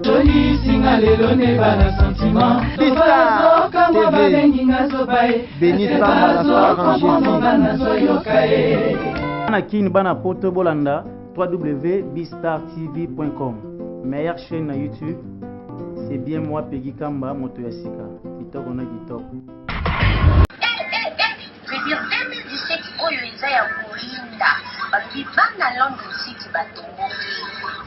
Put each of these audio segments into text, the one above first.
Tony Singalelo ne bana sentiment. Bistar TV. Béni Samba la star Anakin bana poto bolanda www.bistartv.com. Meilleure chaîne na YouTube. C'est bien moi Peggy Kamba moto yasika. Kitoko na kitoko. Je veux dire 2017 oyo eza ya kolinda bakibana London City batongo.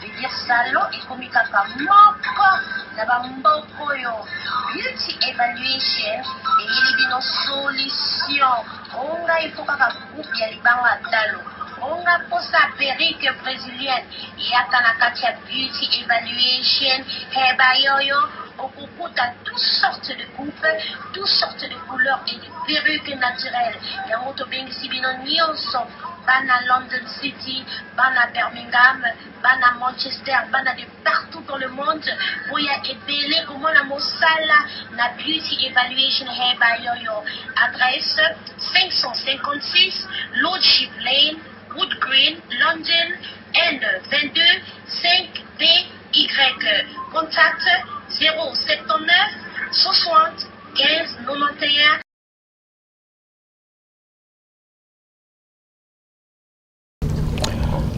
Je veux dire salon ekomi kaka moko na bamboka oyo beauty evaluation eyeli bino solution. Onga ifo kaka groupe ya libanga talo. Onga posa perruque brésilienne yaka na kati ya beauty evaluation heba yoyo okukuta toutes sortes de coupes, toutes sortes de couleurs et de perruques naturelles. Yango tobengisi bino nyonso bana London City, bana Birmingham, bana Manchester, bana de partout dans le monde. Boya ebele komona mosala na beauty evaluation heba yoyo. Adresse 556 Lordship Lane, Wood Green, London, N22 5DY. Contact 079 60 15 91.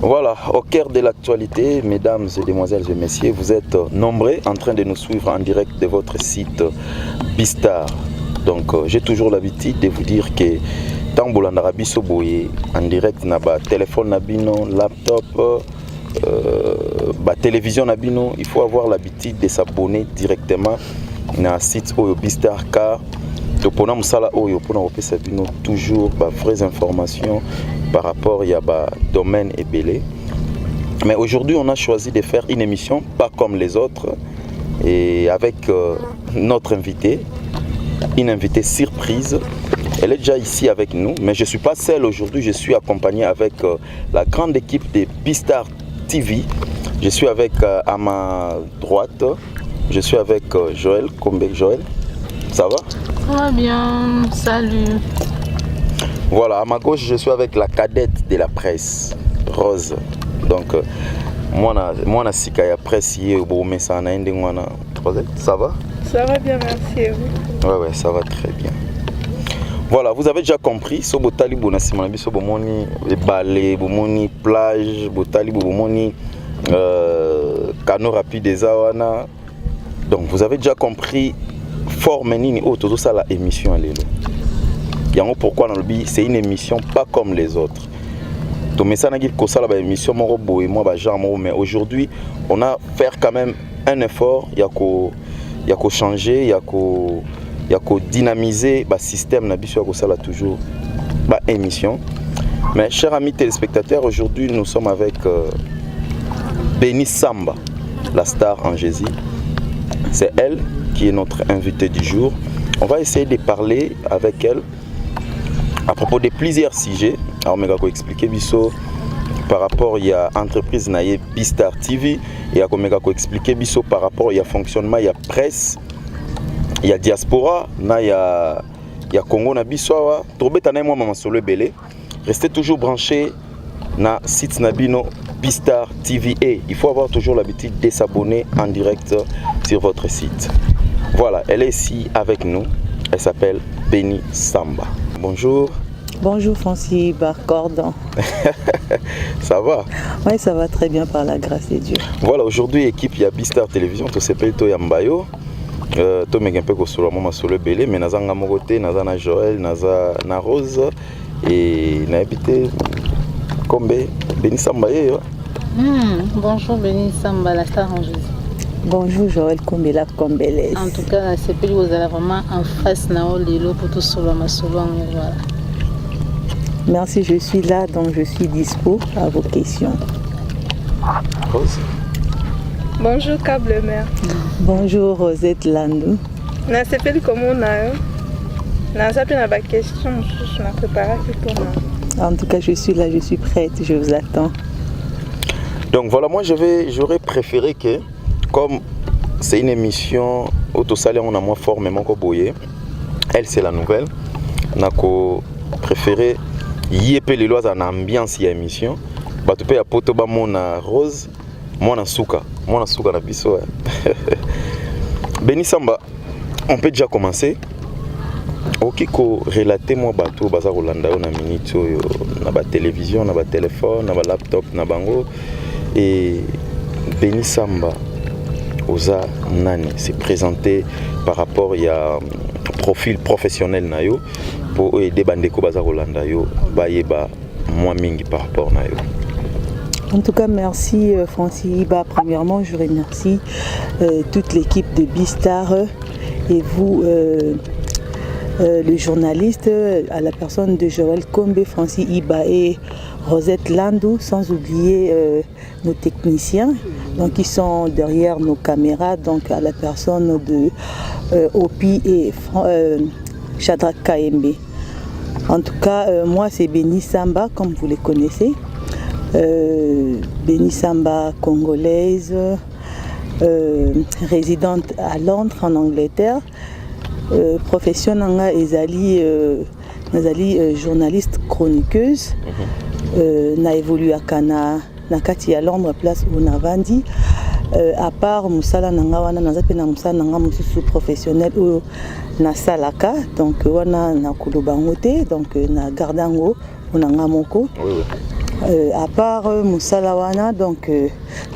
Voilà, au cœur de l'actualité, mesdames et demoiselles et messieurs, vous êtes nombreux en train de nous suivre en direct de votre site Bistar. Donc j'ai toujours l'habitude de vous dire que tant que l'Arabi Soboye en direct na ba téléphone nabino, laptop, télévision nabino, il faut avoir l'habitude de s'abonner directement na site Oyo Bistar car pour nous toujours vraies informations par rapport à domaine et belé. Mais aujourd'hui on a choisi de faire une émission pas comme les autres et avec notre invité, une invitée surprise. Elle est déjà ici avec nous, mais je ne suis pas seul aujourd'hui, je suis accompagné avec la grande équipe de Bistar TV. Je suis avec à ma droite, je suis avec Joël Kombe. Joël, ça va? Ça va bien, salut. Voilà, à ma gauche, je suis avec la cadette de la presse, Rose. Donc, moi, je suis presse, ça va? Ça va bien, merci et vous? Ouais, ça va très bien. Voilà, vous avez déjà compris, so botali bona simana biso bomoni balé, bomoni plage, botali bomoni canot rapide des awana. Donc vous avez déjà compris forme nini auto ça la émission lelo. Yango pourquoi dans le bi c'est une émission pas comme les autres. Donc mais ça n'a pas ça la émission moro boy moi ba genre mais aujourd'hui on a faire quand même un effort yako changer yako dynamiser le système n'habitué à ça toujours émission. Mais chers amis téléspectateurs, aujourd'hui nous sommes avec Béni Samba, la star en Jésus. C'est elle qui est notre invitée du jour. On va essayer de parler avec elle à propos de plusieurs sujets. Alors, je vais expliquer biso par rapport à l'entreprise Bistar TV et je vais expliquer biso par rapport au fonctionnement de la presse. Il y a diaspora, il y a Congo na biso, restez toujours branchés na site nabino Bistar TV. Il faut avoir toujours l'habitude de s'abonner en direct sur votre site. Voilà, elle est ici avec nous. Elle s'appelle Béni Samba. Bonjour. Bonjour Francis Barcordon. Ça va? Oui, ça va très bien par la grâce de Dieu. Voilà, aujourd'hui équipe ya Bistar Télévision, tout s'appelle Toyambayo. To mega peu solo mama solo belé mais nazanga mogote nazana Joël na Rose et na habité Kombe Béni Samba yo. Bonjour Béni Samba la star en Jésus. Bonjour Joël Kombe la Kombelès. En tout cas c'est plus vous allez vraiment en face na lilo pour tout solo ma solo voilà. Merci, je suis là donc je suis dispo à vos questions. Rose. Bonjour Câble Mère. Bonjour Rosette Landou. Je s'appelle comment on a ma question, je m'ai préparé pour moi. En tout cas, je suis là, je suis prête, je vous attends. Donc voilà, moi j'aurais préféré que, comme c'est une émission autosalé, on a moins formellement boyé. Elle c'est la nouvelle. On a préféré y épée les lois en ambiance y a émission. Bah tu peux apporter mon Rose. Mwana Souka na biso. Béni Samba, on peut déjà commencer. Okiko relater moi bateau baza Rolanda na minute na ba télévision, na ba téléphone, na ba laptop na bango et Béni Samba oza nani s'est présenté par rapport il y a profil professionnel na yo pour aider bandeko baza Rolanda yo bayeba moi mingi par rapport na yo. En tout cas, merci Francis Iba. Premièrement, je remercie toute l'équipe de Bistar et vous, le journaliste, à la personne de Joël Kombe, Francis Iba et Rosette Landou, sans oublier nos techniciens donc, qui sont derrière nos caméras, donc à la personne de Opi et Shadrach Kaembe. En tout cas, moi c'est Béni Samba, comme vous les connaissez. Béni Samba congolaise, résidente à Londres en Angleterre, profession nanga ezali journaliste chroniqueuse, na évolué à Kana na kati à Londres place où na vandi, à part musala nanga wana nazape na musala nanga mususu professionnel ou na salaka donc wana na kulubangote donc na gardango nanga moko. À part Moussalawana, donc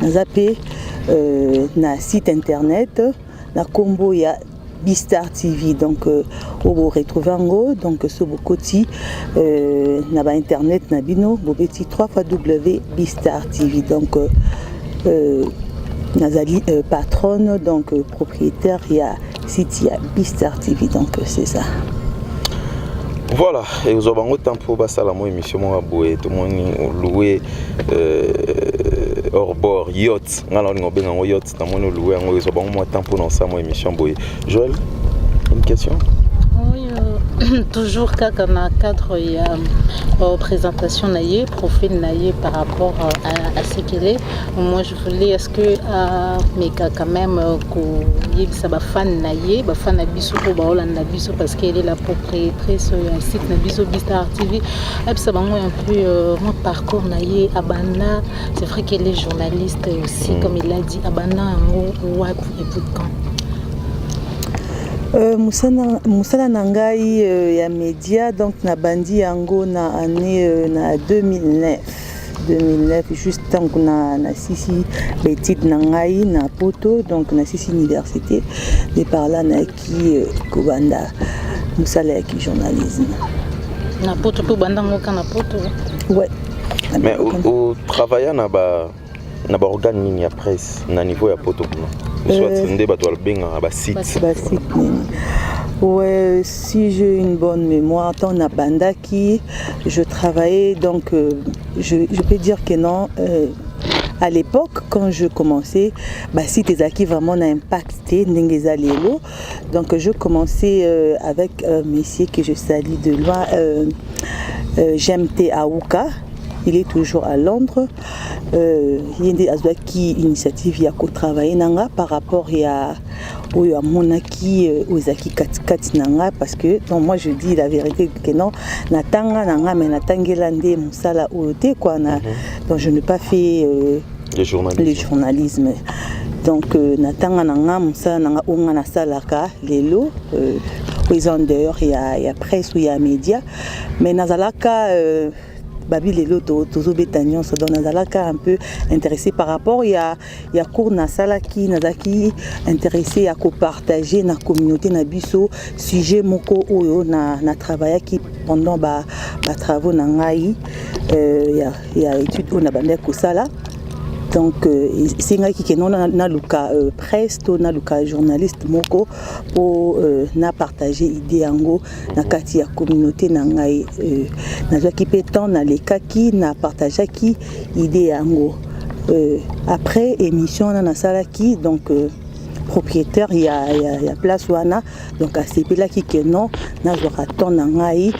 Nazapé, na site internet, na combo ya Bistar TV, donc on retrouve donc ce bokoti na ba internet na bino, bobeti 3x Bistar TV, donc Nazali patronne, donc propriétaire ya site ya Bistar TV, donc c'est ça. Voilà, et vous avez un temps pour passer la émission, tout le monde loué hors bord, yacht, on a yacht, tout le monde loué, vous avez un temps pour lancer la émission. Joël, une question? Oui, toujours quand on a cadre il y a présentation naïe, profil naïe par rapport à ce qu'il est. Moi je voulais est-ce que mais quand même qu'il y a fan naïe, fan abisso pour Rolanda biso parce qu'elle est la propriétaire sur un site nabiso Bistar TV. Et puis ça va un peu mon parcours naïe à Banda. C'est vrai qu'elle est journaliste aussi comme il a dit à Banda en haut et pour quand. Moussala Nangai ya média donc na bandi yango na année na 2009 juste tant qu'on a sisi petite nangai na poto donc na sisi université de par là na qui Kobanda Moussala qui journalisme na poto pour banda ngoka na poto ouais mais au travailler na ba organe ni ya presse na niveau ya poto ouais, si j'ai une bonne mémoire, dans la banda qui je travaillais, donc je peux dire que non. À l'époque, quand je commençais, si tes acquis vraiment impacté, donc je commençais avec un monsieur que je salue de loin, Jemte Aouka. Il est toujours à Londres. Il y a une initiative qui travaillé par rapport à Monaki aux acquis Kati Nanga parce que donc moi je dis la vérité que non Natanga Nanga mais Natangelande Moussala Olote quoi donc je n'ai pas fait le journalisme donc Natanga Nanga Moussala Nanga Ongana Salaka Lelo ils ont dehors il y a presse ou il y a média mais Nazalaka Babi Lelo Tozo Betagnon se donne un peu intéressé par rapport il y a cours na salaki nazaki intéressé à partager na communauté na biso sujet moko oyo na travailler qui pendant ba travaux na ngai il y a étude on a bandé ko sala donc c'est ngai qui non na luka presse to na luka journaliste moko pour na partager idée yango na kati ya communauté na ngai na qui pétant na les kaki na partager qui idée yango après émission na salaki donc propriétaire il y a place wana donc à ces là qui que non na zoraton na ngai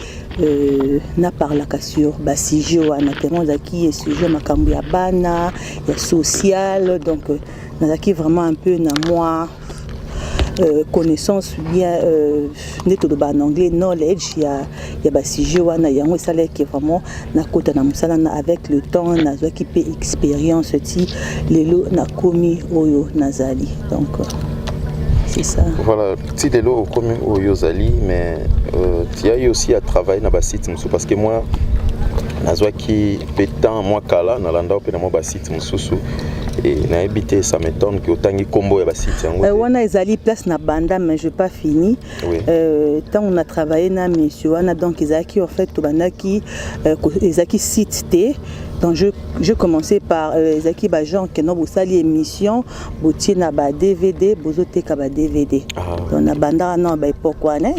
na parlaka sur sujet wana tellement zaki sujet makambo ya bana ya social donc nazaki vraiment un peu na moi connaissance bien en anglais knowledge il y a ba sujet wana yango ça là qui vraiment na kota na musala na avec le temps na zo qui peut expérience ti lelo na komi oyo nazali donc c'est ça. Voilà, petit lelo komi oyo zali mais tu as eu aussi à travailler na ba site parce que moi nazwaki pétant moi kala na landa pe na mo ba site mususu et na habité ça m'étonne que autangi combo ya ba site yango wana ezali place na banda mais je pas fini oui. Tant on a travaillé na monsieur wana donc ezaki en fait tobandaki ezaki site T. Donc je commençais par Zaki Bajan qui n'a pas émission, boutier na ba DVD, bozote ka ba DVD. Donc na banda na ba époque wana,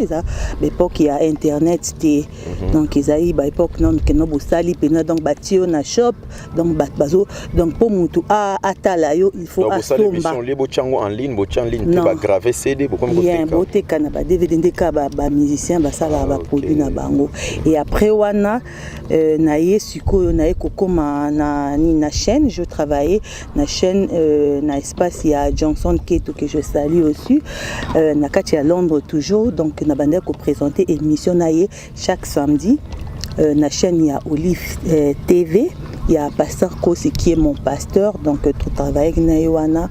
l'époque il y a internet té. Donc ezai ba époque non que n'a pas pena donc batio na shop, donc bazo donc pour mutu a atala yo il faut asomba. Donc l'émission les bochango en ligne, tu vas graver CD pour comme il y a un boté kana ba DVD ndeka ba musicien ba sala ba produit na bango. Et après wana na yesuko na ekoko na chaîne, je travaillais na chaîne na espace il y a Johnson Keto que je salue aussi na kati à Londres toujours donc na bande ko présenter émission naie chaque samedi na chaîne il y a Olive TV, il y a Pasteur Kosi qui est mon pasteur donc tout travail na wana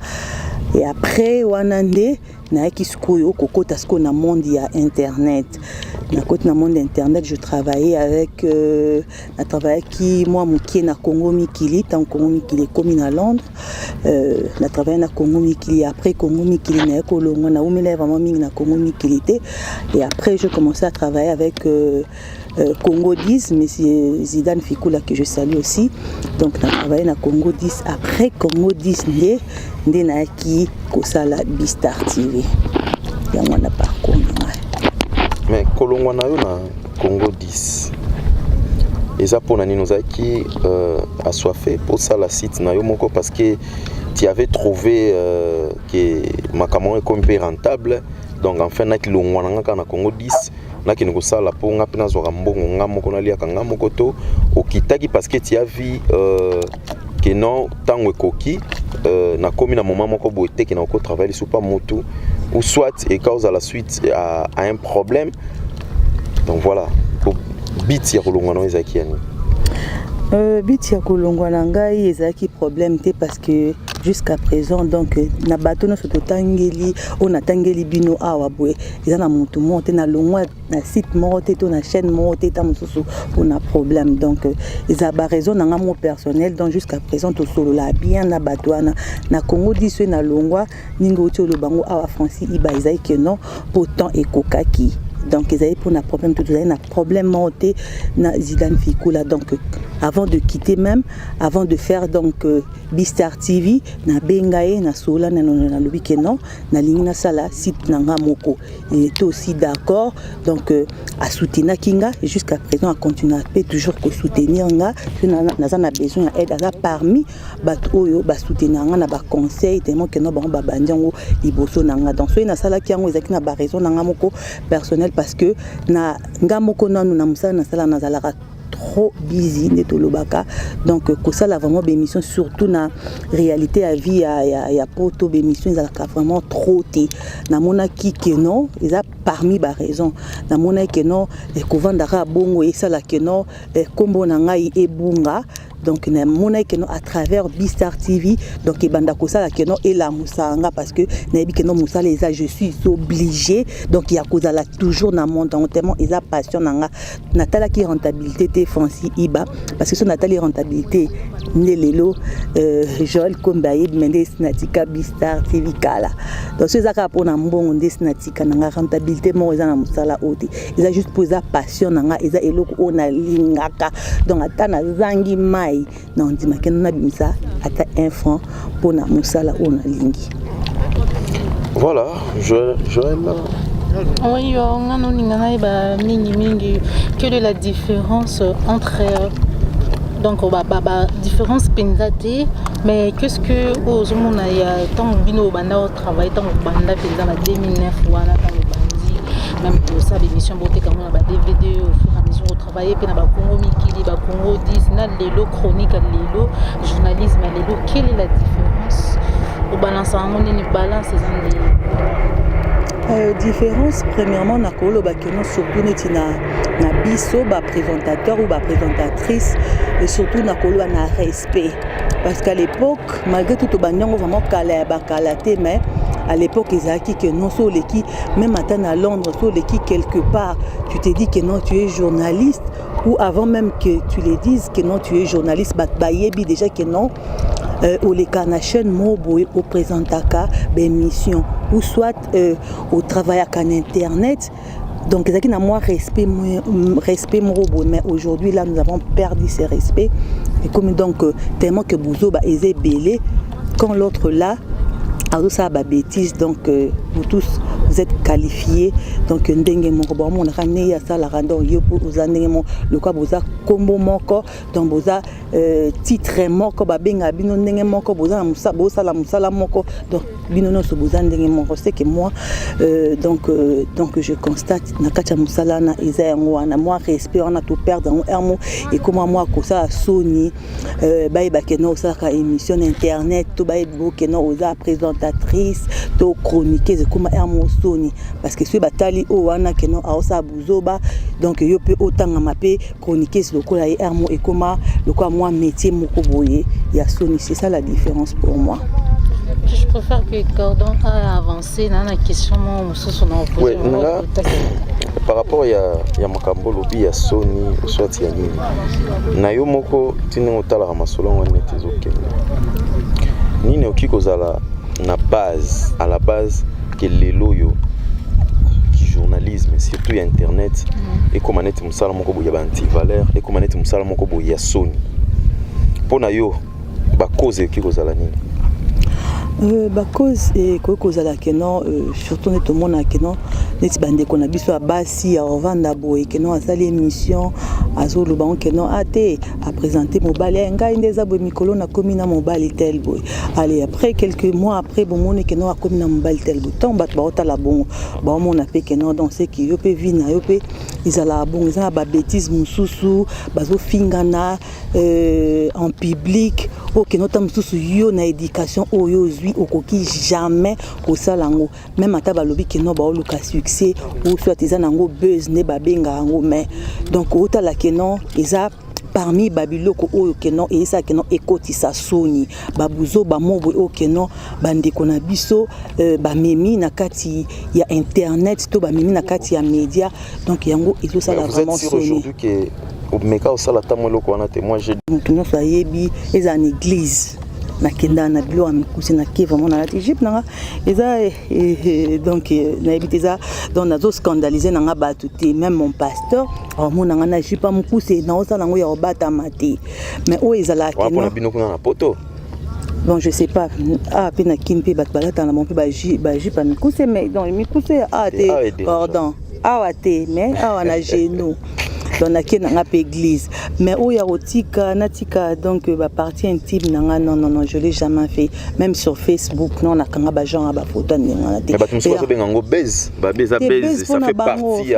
et après wanande na kisikoyo kokota sko na monde ya internet na côté na monde internet je travaillais avec na travaillé qui moi mukie na Congo Mikili tant Congo Mikili comme na Londres na travaillé na Congo Mikili après Congo Mikili na kolongo na umela vraiment mingi na Congo Mikili et après je commençais à travailler avec Congo 10 monsieur Zidane Fikula que je salue aussi donc na travaillé na Congo 10 après Congo 10 ndé na ki kosala Bistar TV yango na parcours mais kolongwa na yo na Congo 10 eza pona nini ozaki assoiffé pour ça la site na yo moko parce que tu avais trouvé que makamon est comme peu rentable donc enfin na kilongwa na Congo 10 na ki ngosala po nga pena zo mbongo nga moko na lia kanga moko to okitaki parce que tu as vu que non tango ekoki na komi na moment moko boete ki na ko travailler sur pas moto ou soit et cause à la suite à un problème donc voilà bit ya kolongwa no ezaki yani bit ya kolongwa na ngai ezaki problème te parce que jusqu'à présent donc na bato no soto tangeli on atangeli bino awa boye eza na mutu monte na longwa na site monte to na chaîne monte ta mususu on a problème donc eza ba raison na ngamo personnel donc jusqu'à présent to solo la bien na bato na Congo 10 na longwa ningo ti lo bango awa Francis iba ezai que non pourtant ekokaki donc ils avaient pour un problème tout un problème monté na Zidane Fikula donc avant de quitter même avant de faire donc Bistar TV na bengaye na sola na le week-end na lingna sala site nanga moko il était aussi d'accord donc à soutenir kinga et jusqu'à présent à continuer à toujours que soutenir nga na besoin d'aide à parmi bat oyo ba soutenir nga na ba conseil tellement que no ba bandiango liboso nanga donc so na sala kiango ezaki na ba raison nanga moko personnel parce que na ngamoko nanu na musala na sala na zalaka trop busy netolobaka donc que ça la vraiment bémission surtout na réalité à vie ya poto bémission ezalaka vraiment trop té na mona ki que non eza parmi ba raison na mona que non e kovandaka bongo et ça la que non kombo na ngai ebunga donc na mona que non à travers Bistar TV donc e banda ko sala que non et la musanga parce que na bi que non musala eza je suis obligé donc il y a cause la toujours na monde donc tellement eza passion nanga natala ki rentabilité té Francis Iba parce que son natali rentabilité nelelo Joël Kombaye Mendes natika Bistar TV kala donc c'est ça pour na mbongo ndes natika nanga rentabilité mo eza na musala oti eza juste pour eza passion nanga eza eloko ona lingaka donc atana zangi mai non ndima ke na bimisa ata 1 franc pour na musala ona lingi voilà Joël oui on a non ba mingi quelle est la différence entre donc ba différence pendate mais qu'est-ce que aux monde il y a tant bino banda au travail tant banda pendant la 2009 wana tant bandi même pour ça l'émission beauté comme on a DVD au fur et à mesure au travail puis na ba Congo Mikili ba Congo 10 na lelo chronique lelo journalisme lelo quelle est la différence au balance en on une balance Différence, premièrement, na surtout na biso, présentateur ou présentatrice, et surtout na respect. Parce qu'à l'époque, malgré tout, on vraiment calaté, mais à l'époque, ils ont dit que non, même à Londres, quelque part, tu te dis que non, tu es journaliste, ou avant même que tu les dises que non, tu es journaliste, déjà que non. Au na chaîne mobile au présentaka émission ou soit au travail à internet, donc c'est à moi respect mobile, mais aujourd'hui là nous avons perdu ce respect et comme donc tellement que Bouzo est belé quand l'autre là a ça bêtise, donc vous tous vous êtes qualifiés, donc ndenge moko bon on a né ya ça la rando yo pour vous ndenge mo le quoi boza combo moko donc boza titre moko ba benga bino ndenge moko boza musa boza la musala moko donc bino no so boza ndenge moko c'est que moi donc je constate na kacha musala na eza yango na moi respect on a tout perdre en ermo et comment moi ko ça Sony ba keno ça ka émission internet to ba keno oza présentatrice to chroniqueuse comme ermo Sony parce que ce batali o wana keno aosa buzoba donc yo peut autant mapé chroniqueuse lokola ermo et comment le quoi moi métier moko boye ya Sony, c'est ça la différence pour moi. Je préfère que Gordon a avancé dans la question oui, là, par rapport à makambo lobi ya Sony soit ya nini na yo moko tino tala masolo ngone tezokende nini okiko zala na base à la base que lelo yo qui journalisme surtout internet et comme net musala moko boya ba anti-valeur et comme net musala moko boya Sony pona yo ba cause okiko zala nini cause et cause la kenon surtout net tout monde kenon net bande qu'on a biso à basi à vendre boy kenon à sa l'émission à zolo ba kenon até à présenter mobile nga indeza bo mikolo na komina mobile tel boy allez après quelques mois après bon mon kenon a komina mobile tel boy tant bat ba otala bon ba mon a fait kenon dans ce qui yo pe vina yo pe izala bon ils a ba bêtise mususu bazo fingana en public o kenon tam mususu yo na éducation o yo au coquille jamais au salango même à balobi que non ba oluka succès ou soit ils nango buzz ne ba benga ngo mais donc au tala que non ils a parmi babiloko oyo que non et ça que non ekoti sa Sony babuzo ba mobo o que non bande kona biso ba memi na kati ya internet to ba memi na kati ya média donc yango ils ça la vraiment Sony aujourd'hui que au meka au sala tamolo ko na témoin j'ai donc nous ça yebi les en église na kenda na bilo amikusi na kiva mona na Egypte nanga eza donc na ebiteza donc nazo scandaliser nanga batuti même mon pasteur mona na jipa mukusi na osala ngo ya obata mati mais o ezala keno na bino kuna na poto bon je sais pas pena kimpe bat balata na mon pe ba jipa mikusi mais donc mikusi pardon awate mais awana genou dans la église mais où il y a otika natika donc la partie intime non je l'ai jamais fait même sur Facebook non na kanga ba gens ba photo nanga mais ba tumso so benga ngo buzz ça fait partie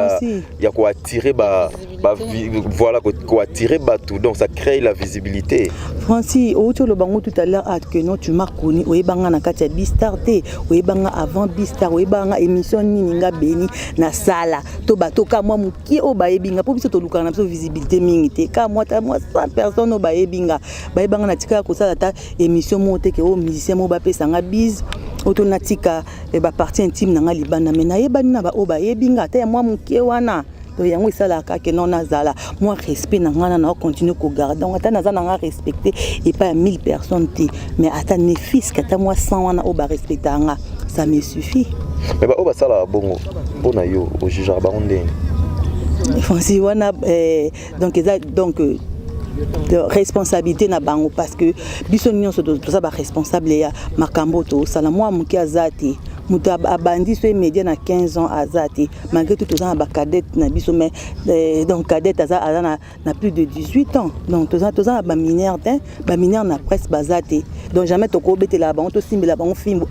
ya ko attirer voilà ko attirer tout donc ça crée la visibilité Francis auto le bango tout à l'heure que non tu m'as connu o ebanga na kati ya Bistar te o ebanga avant Bistar o ebanga émission nini nga beni na sala to batoka moi muki o ba ebinga po biso to lukana biso visibilité mingi te ka moi 100 personnes o ba ebinga na tika ko sala ta émission monte ke o musicien mo ba pesa nga bise auto natika ba partie intime na nga libana mais na yebani na ba o ba ebinga te moi muki wana donc yango isala ka ke non nazala moi respect na ngana na continuer ko garder donc ata nazana nga respecter et pas 1000 personnes te mais ata ne fils kata moi 100 wana o ba respecter nga ça me suffit mais ba o ba sala bongo pona yo o juger ba ondeni Francis wana donc de responsabilité na bango parce que biso nyonso to ça ba responsable ya makambo to sala moi muki azati mutu abandi so média na 15 ans azati malgré tout ça ba cadette na biso mais donc cadette azana na plus de 18 ans donc tout ça ba mineur na presse bazati donc jamais to ko betela bango to simbela bango fimbo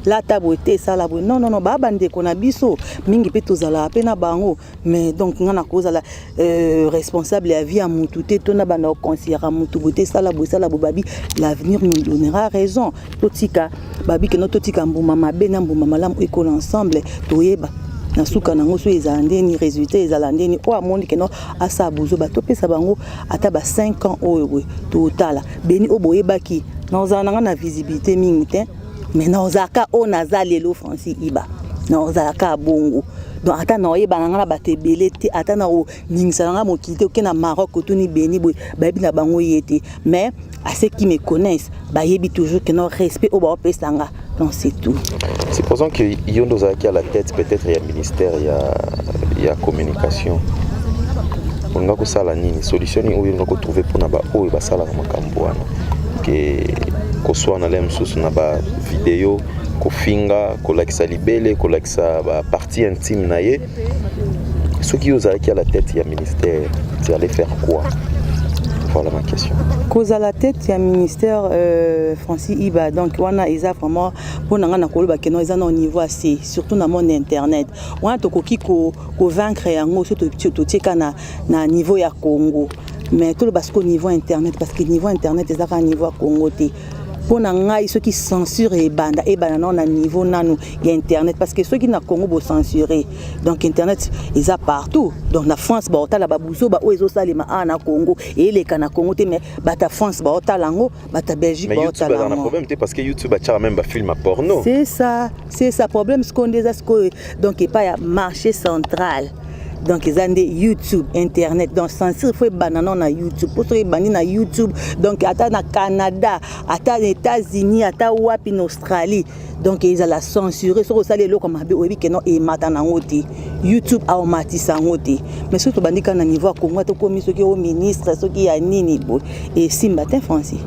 la tabo était ça la non ba bande ko na biso mingi pe to zala pe na bango mais donc ngana ko zala responsable ya vie à mutu te to na bana considérer mutu boté ça la babi l'avenir nous donnera raison totika babi que notre tika mbuma mabe na mbuma malamu école ensemble toyeba na suka nango so ezandeni résultat ezalendeni o amondi que non asa buzo ba topesa bango ata ba 5 ans oyo total beni oboyebaki na ozana na visibilité mingi te mais na ozaka o nazalelo Francis Iba na ozaka bongo donc ata na oyeba na batebele te ata na o ningisa na mokite oke na Maroc toni beni boy bayebi na bango yete mais à ceux qui me connaissent bayebi toujours que non respect au ba pesanga. Non, c'est tout. Supposons que Yondo Zaki à la tête, peut-être il y a ministère, il y a communication. On a que ça la nini solution où on a trouvé pour na ba o ba sala makambo wana que soit na lem sous na ba vidéo ko finga ko lakisa libele ko lakisa ba partie intime na ye. Ceux qui osent à la tête il y a ministère, c'est aller faire quoi? Voilà ma question. Cause à la tête, il y a un ministère Francis Iba. Donc, on a vraiment pour nous au niveau assez, surtout dans le monde internet. On a tout vaincre na niveau ya Congo. Mais tout le parce qu'au niveau internet, parce que niveau internet, c'est un niveau Congo. Pour ceux qui censurent et banda non à niveau nanu il y a internet parce que ceux qui na Congo vont censurer donc internet ils sont partout donc la France ba otala ba buso ba oezo salima na Congo et les kana Congo mais ba ta France ba otala ngo ba ta Belgique ba otala ngo. Mais YouTube a un problème parce que YouTube a même ba film à porno. C'est ça problème ce qu'on dit donc il pas marché central. Donc ils ont des YouTube, internet, donc censure faut banana na YouTube, pour se banni na YouTube, donc ata na Canada, ata les États-Unis, ata wapi en Australie, donc ils ont la censuré, sur ça les locaux comme obi que non et matana ngoti, YouTube a matisa ngoti, mais surtout bandi kana niveau Congo to komi ceux qui au ministre, ceux qui a nini bo et simbatin Francis,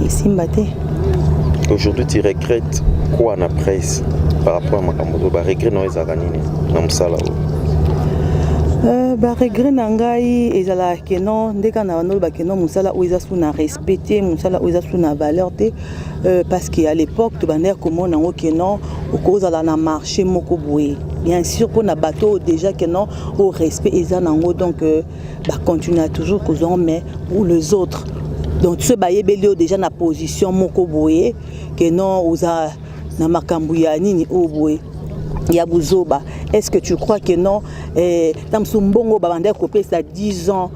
et simbatin. Aujourd'hui tu regrettes quoi na presse par rapport à makambo, ba regret no ezaka nini na msala o. Regret nangai ezala keno ndeka na banolo ba keno musala oiza suna respecter musala oiza suna valeur te parce que à l'époque to baner comment nango keno okoza la na marché moko boye bien sûr pour na bateau déjà keno au respect eza nango donc continuer toujours causant mais pour les autres donc ce bayebeli déjà na position moko boye keno oza na makambu ya nini o boye Yabuzoba, est-ce que tu crois que non dans son bongo babanda copé ça 10 ans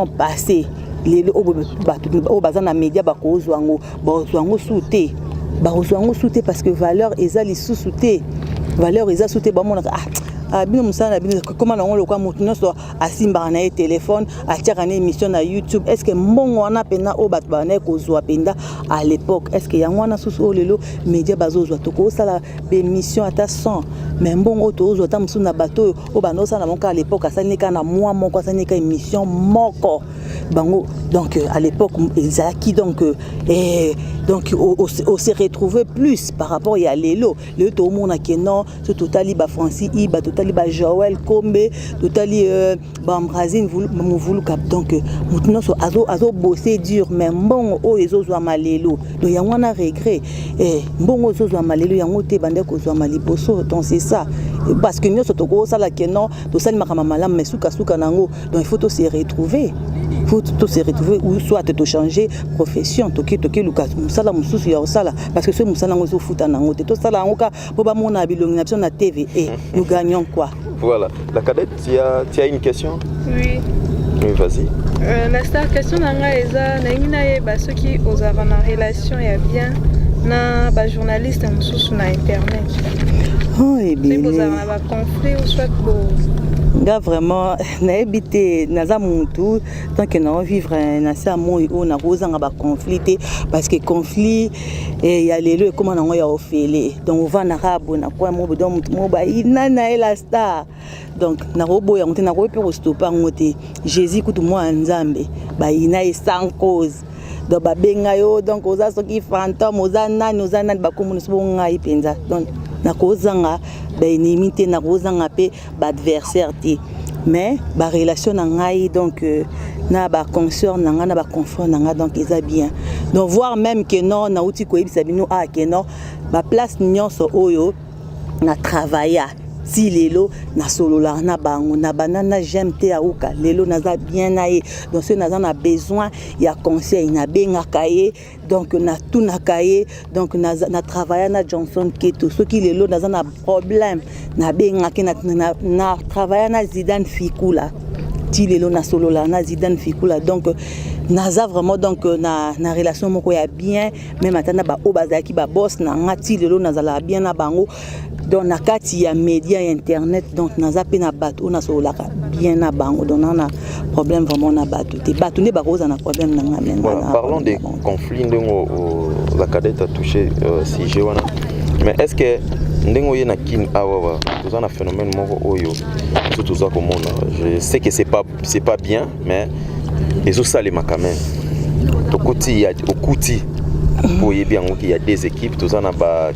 passés les au bazana média bakozwango souté parce que valeur ezali sous-souté valeur eza souté ba mona bino musana bino comment on le quoi mutino so asimba na téléphone atiaka na émission na YouTube est-ce que mbongo wana pena o batba na kozwa penda à l'époque est-ce que yangwana susu olelo média bazozwa toko sala émission ata 100 mais mbongo tozwa ta musuna bato o banosa na monka à l'époque asanika na moi moko asanika émission moko bango donc à l'époque ezaki donc on s'est retrouvé plus par rapport à lelo le tout monde a kenon ce totali ba Francis Iba totali ba Joël Kombe totali ba Mrazine voulu cap donc maintenant so azo bosser dur mais mbongo o ezozwa malelo donc yangwana regret mbongo ezozwa malelo yango te bande ko zwa maliposo donc c'est ça parce que nous toko sala kenon to sali makama malam mais suka nango donc il faut se retrouver ou soit te changer profession toki luka musala mususu ya osala parce que ce musala ngo zo futa nango te to sala ngoka po ba mona bilongi na biso na TV et nous gagnons quoi. Voilà, la cadette, tu as une question? Oui. Oui, vas-y. La star question nanga eza na ngina ye ba ceux qui osava na relation ya bien na ba journaliste mususu na internet. Oh et bien. C'est osava ba conflit ou soit bo nga vraiment na habité naza muntu tant que na vivre na sa moi o na kozanga ba conflit parce que conflit ya lelo comment na ya ofele donc on va na rabo na kwa mo donc mo ba ina na ela star donc na robo ya mute na ko pe ko stopper ngote Jésus kutu mo nzambe ba ina sans cause donc ba benga yo donc oza soki fantôme oza nani ba komuno so ngai penza donc na kozanga ba ennemi te na kozanga pe ba adversaire te mais ba relation na ngai donc na ba consort na nga na ba confort na nga donc eza bien donc voir même que non na uti ko ebisa bino que non ba place nyonso oyo na travailler si lelo na solo la na bango na banana j'aime te auka lelo naza bien naé donc ce naza na besoin ya conseil na benga kaye donc na tout na kaye donc na travailler na Johnson Keto ce qui lelo naza na problème na benga ke na travailler na Zidane Fikula ti lelo na solo la na Zidane Fikula donc naza vraiment donc na relation moko ya bien même atana ba obazaki ba boss na ngati lelo naza la bien na bango donc na kati ya média internet donc naza pe na bato na solo la bien na bango donc na problème vraiment na bato te bato ne ba koza na problème na ngamen. Voilà, parlons des conflits ndongo la cadette a touché si jewana mais est-ce que ndongo yena kin awa tout ça na phénomène moko oyo tout ça comme je sais que c'est pas bien mais les autres salima quand même to côté il y a au côté pour y bien il y a des équipes tout ça na ba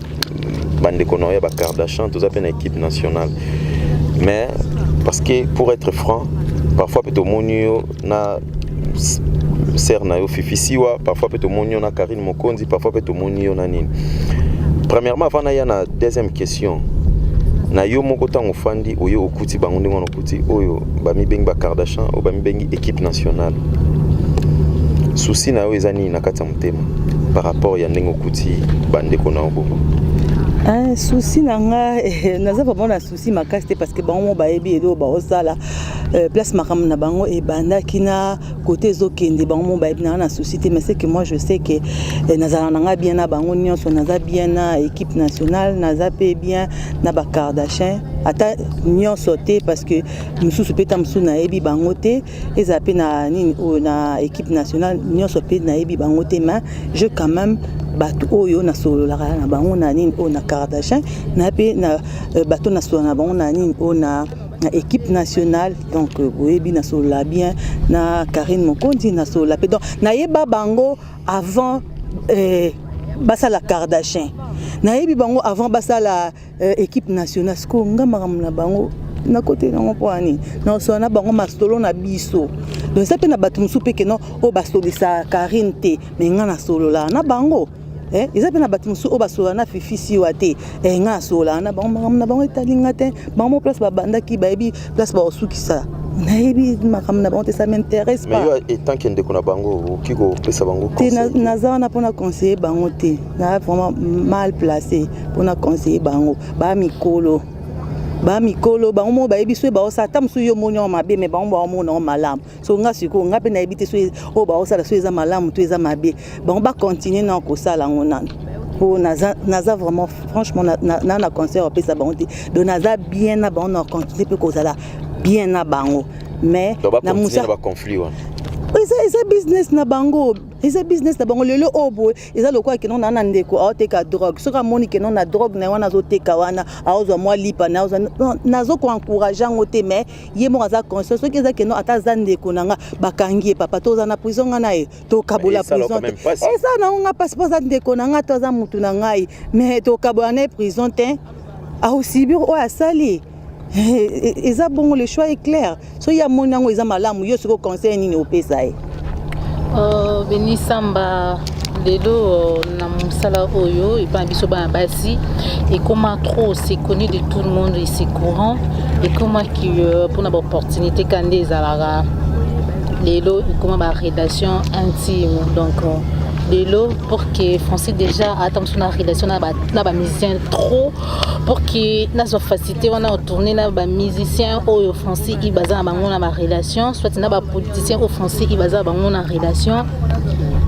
bande konoya ba Kardashian tout ça une équipe nationale mais parce que pour être franc parfois peut monio na serna yo fifisiwa parfois peut monio na Karine Mokonzi parfois peut monio na nini. Premièrement avant na yana deuxième question na yo moko tango fandi oyo okuti bango ndingo okuti oyo ba mi bengi ba Kardashian o ba mi bengi équipe nationale souci na yo ezani na kati ya mutema par rapport ya ndingo okuti bande kona oboko. Un souci nanga naza vraiment na souci makasi parce que bango ba yebi edo ba osala place makam na bango e banda kina côté zokende bango ba yebi na souci te mais c'est que moi je sais que naza nanga bien na bango nyonso naza bien na équipe nationale naza pe bien na ba Kardashian ata nyonso te parce que mususu pe tamsu na yebi bango te eza pe na nini na équipe nationale nyonso pe na yebi bango te mais je quand même bato oyo na solo la na bango na nini o na Kardashian na pe na bato na solo na bango na nini o na équipe nationale donc oyebi na solo la bien na Karine Mokonzi na solo la pe donc na yeba bango avant basa la Kardashian na yebi bango avant basa la équipe nationale sko ngama na bango na côté nango poani na so na bango masolo na biso donc ça pe na bato musu pe ke non o basolisa Karine te mais nga na solo la na bango ils na bato musu o basola na fifisi wate nga sola na bango etalinga te bango place babanda ki bayebi place ba osukisa na yebi makam na bango te ça m'intéresse pas mais yo tant qu'il ndeko na bango kiko pesa bango conseil naza na pona conseiller bango te na vraiment mal placé pona conseiller bango ba mikolo bango mo bayebi so ba osa tam so yo monyo mabe me bango ba mo na malamu so nga siko nga pe na yebi te so o ba osa la so eza malamu to eza mabe bango ba continuer na ko sala ngona po naza vraiment franchement na conseil opé ça bango te do naza bien na bango na continuer pe ko sala bien na bango mais na musa ba conflit wa eza business na bango lelo obo eza lokwa ke non na ndeko aoteka drogue soka moni ke non na drogue na wana azoteka wana aozwa mwa lipa na aozwa nazo ko encourager ngo te mais ye mo aza conscient soki eza ke non ata za ndeko nanga bakangi papa to za na prison ngana e to kabola prison eza na nga passeport za ndeko nanga to za mutu na ngai mais to kabola na prison te a aussi bien o asali eza bon le choix est clair so ya moni ngo eza malamu yo siko conseil nini opesa e Beni Samba lelo na musala oyo et pas biso ba basi et comment trop c'est connu de tout le monde et c'est courant et comment qui pour une opportunité quand des alara lelo et comment ba relation intime donc lelo pour que Francis déjà attend son relation na ba musicien trop pour que na so facilité on a tourner na ba musicien oyo Francis il baza bango na ba relation soit na ba politicien au Francis il baza bango na relation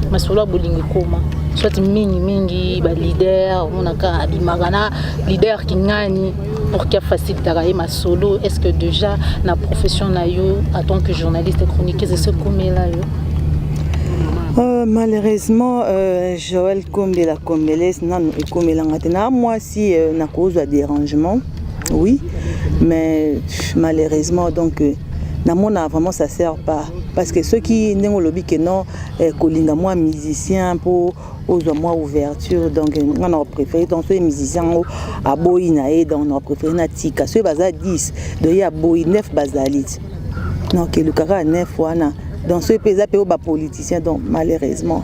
mais solo bolingi koma soit mingi ba leader on a ka abimagana leader kingani pour qu'il facilite ma solo est-ce que déjà na profession na yo en tant que journaliste chroniqueuse c'est ce comme là yo malheureusement Joël comme de la Combelès non comme l'angatena moi si na cause de dérangement oui mais malheureusement donc na mona vraiment ça sert pas parce que ceux qui n'ont lobby que non kolinga moi musicien pour aux moi ouverture donc on a préféré donc ces musiciens à boina et donc on a préféré na tika ceux baza 10 de ya boy 9 bazalit donc le kara 9 wana dans ce pays là pays politicien donc malheureusement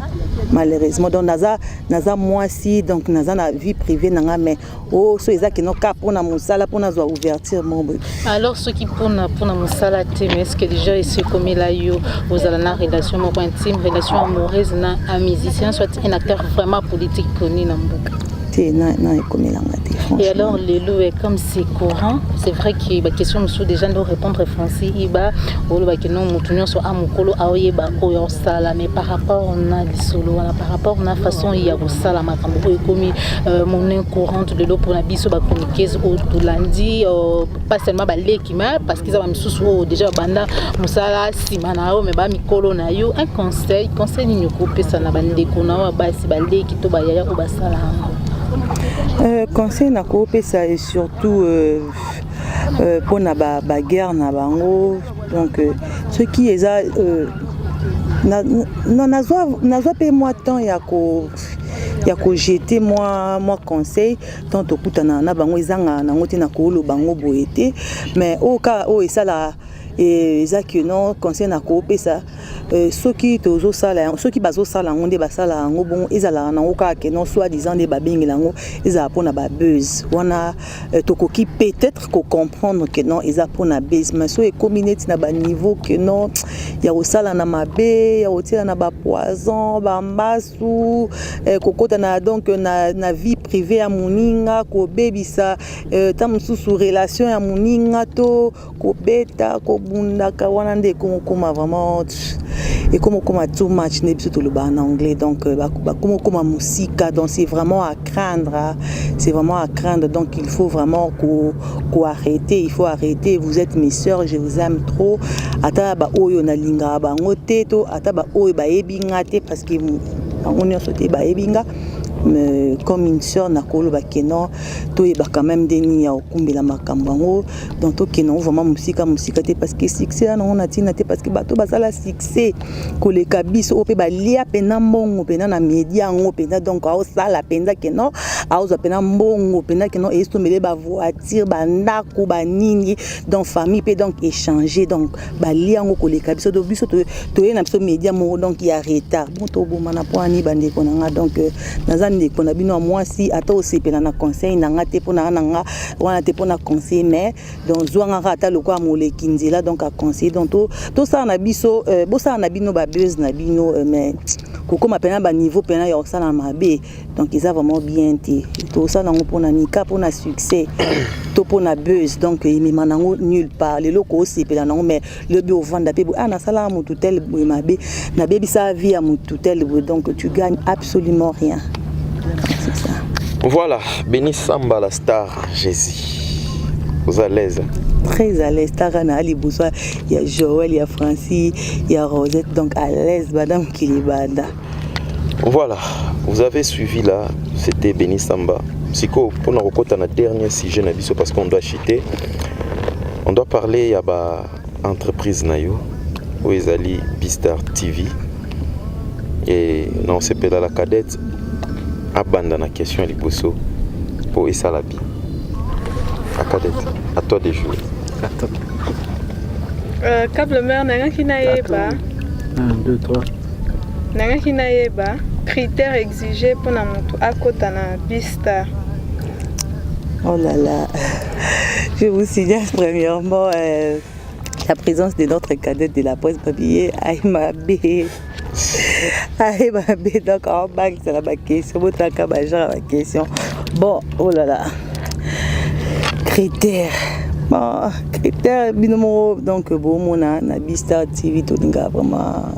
donc naza moi si donc naza na vie privée nanga mais oh so ezaki no ka pour na musala pour na zo ouverture mon. Alors ceux qui pour na musala te mais est-ce que déjà ici comme là yo vous avez une relation intime relation amoureuse na un musicien soit un acteur vraiment politique connu dans mboka et alors les loups comme c'est courant c'est vrai que la question me déjà de répondre français iba ou le que non mutunyo so amukolo aoyeba oyo sala mais par rapport on a des solo par rapport on a façon il y a sala makambo comme mon courante de l'eau pour la biso ba communiquer au tout lundi pas seulement ba lekima parce qu'ils ont misusu déjà banda musala simana o mais ba mikolo na yo un conseil ni nyoko ça na bande kona ba si ba leki to ba yaya o ba sala conseil na coopé ça et surtout pour na ba guerre na bango donc ce qui est na pas moi temps ya ko jeter moi conseil tant to kutana na bango izanga na ngoti na ko lo bango boete mais au cas où ça la et que non conseil na coopé ça ceux qui tozo sala ceux qui bazo sala ngonde basala ngo bon ezala na oka que non soit disant des babingi lango ezala pona ba buzz wana tokoki peut-être ko comprendre que non ezala pona buzz mais so e communauté na ba niveau que non ya osala na mabe ya otila na ba poison ba mbasu kokota na donc na vie privée ya muninga ko bebisa tamususu relation ya muninga to ko beta ko bunda ka wana nde ko vraiment et comme too much n'est plus tout le bas en anglais donc comme musique donc c'est vraiment à craindre donc il faut vraiment qu'on arrêter il faut arrêter vous êtes mes sœurs je vous aime trop ata ba oyo na linga ba ngote to ata ba oyo ba ebinga te parce que on y a sauté ba ebinga mais comme une sœur na kolo ba kenon to e ba quand même deni ya okumbela makambango donc to kenon vraiment musique te parce que succès na on a tina te parce que bato basala succès ko le kabis o pe ba lia pena mbongo pena na media ngo pena donc a sala penda kenon a oza pena mbongo pena kenon e stomele ba voiture ba ndako ba nini donc famille pe donc échanger donc ba lia ngo ko le kabis do biso to e na biso media mo donc il y a retard bon to bo mana po ani bande ko nga donc pour na bino moi si ata osepela na conseil nanga te pona nanga wana te pona conseil mais donc zwanga ata lokwa moleki nzela donc a conseil donc to ça na biso bo ça na bino ba buzz na bino mais koko mapena ba niveau pena ya ça na mabe donc ils a vraiment bien te to ça na pona nika pona succès to pona buzz donc il manango nulle part le loko osepela nango mais le bio vanda pe na sala mu tutel mabe na bebi sa vie à mu tutel donc tu gagnes absolument rien. C'est ça. Voilà, Béni Samba la star Jésus. Vous êtes à l'aise? Très à l'aise. Tarana Ali Boussoua, il y a Joël, il y a Francis, il y a Rosette, donc à l'aise, Madame Kilibanda. Voilà, vous avez suivi là, c'était Béni Samba. Psycho, pour nous raconter notre dernier sujet, parce qu'on doit chuter. On doit parler à l'entreprise Nayo, où ils allaient Bistar TV. Et non, c'est pas la cadette. Abandonne la question liboso pour Isalabi. À toi de jouer. Câble mère nanga kinaeba. 1 2 3. Nanga kinaeba critères exigés pour na moto akota na Bistar. Oh là là. Je vous signale premièrement la présence de notre cadette de la presse papier Aïma B. Donc en bas c'est la question question bon oh là là critères bon critères binomo donc bon mon na Bistar TV to dinga vraiment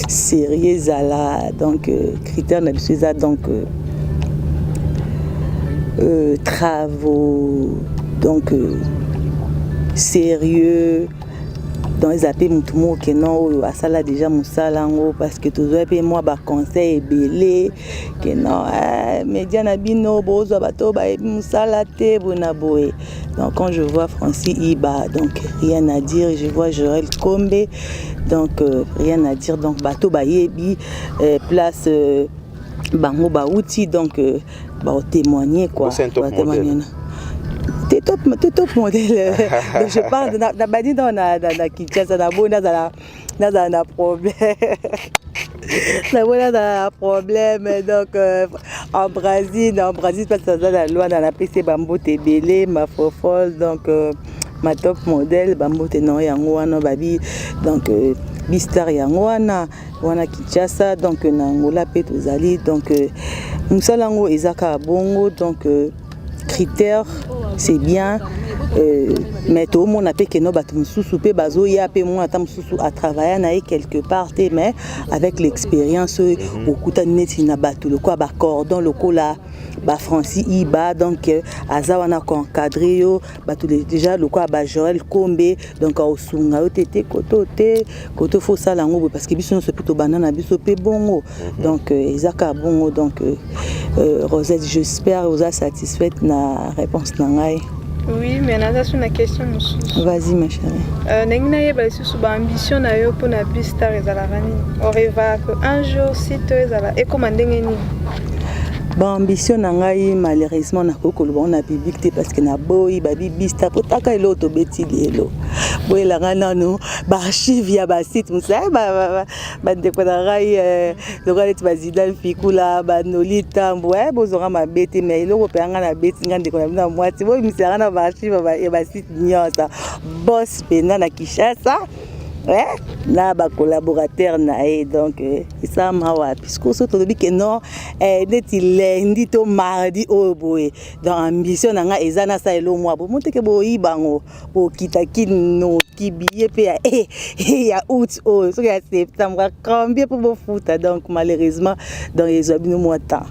sérieux là donc critères na biso donc travaux donc sérieux dans les appels mutumo que non à ça là déjà musalango parce que toujours et moi ba conseil belé que non média na bino bozo bato ba musala te bona boé donc quand je vois Francis Iba donc rien à dire je vois Joël Kombe donc rien à dire donc bato ba yebi place bango ba outil donc ba témoigner quoi ba témoigner. T'es top modèle. Donc je parle de la Kinshasa, un problème. Un problème. Donc, en Brésil, parce que dans la loi, dans la PC, Bambo Tébélé, ma fofolle, donc ma top modèle, Bambo Ténon Yangouana, Babi, donc Bistar Yangouana, Wana Kinshasa, donc Nangola Petozali, donc Moussalango Ezaka Bongo, donc critères, c'est bien. Mais tout le monde a que nous bateau soupe bazo ya pe moi à travailler quelque part mais avec l'expérience au kuta neti na bateau le quoi ba cordon le cola ba Francis Iba donc azawana encadré yo bateau déjà le quoi ba Joël Kombe donc au sunga au tété koto faut ça lango parce que biso c'est plutôt banana biso pe bongo donc ezaka bongo donc Rosette j'espère vous a satisfaite na réponse nangai. Oui, mais on a une question. Vas-y, ma chérie. Nous avons ambition pour la Bistar et la Rani. On rêve qu'un jour, si tu es là, et comment ambition nangai malheureusement na kokolo na publicité parce que na boy babi Bistar potaka elo to beti lelo boy la ngana no ba archive ya ba site musa ba ndeko na ngai le roi de Bazidal fikula ba nolita mbwe bozora ma beti mais elo ko peanga na beti ngande ko na mwati boy misara na ba archive ba site nyota boss pena na Kinshasa. Là, les collaborateurs, donc, ça m'a dit, puisque ce que non, lundi to mardi, oh boy, dans l'ambition, on a ezana ça et le mois, pour montrer que boy bango, pour kitaki no, qui billet paye, il y a août, oh, ce qu'il y a septembre, combien pour vous foutre, donc malheureusement, dans les habits de mois temps.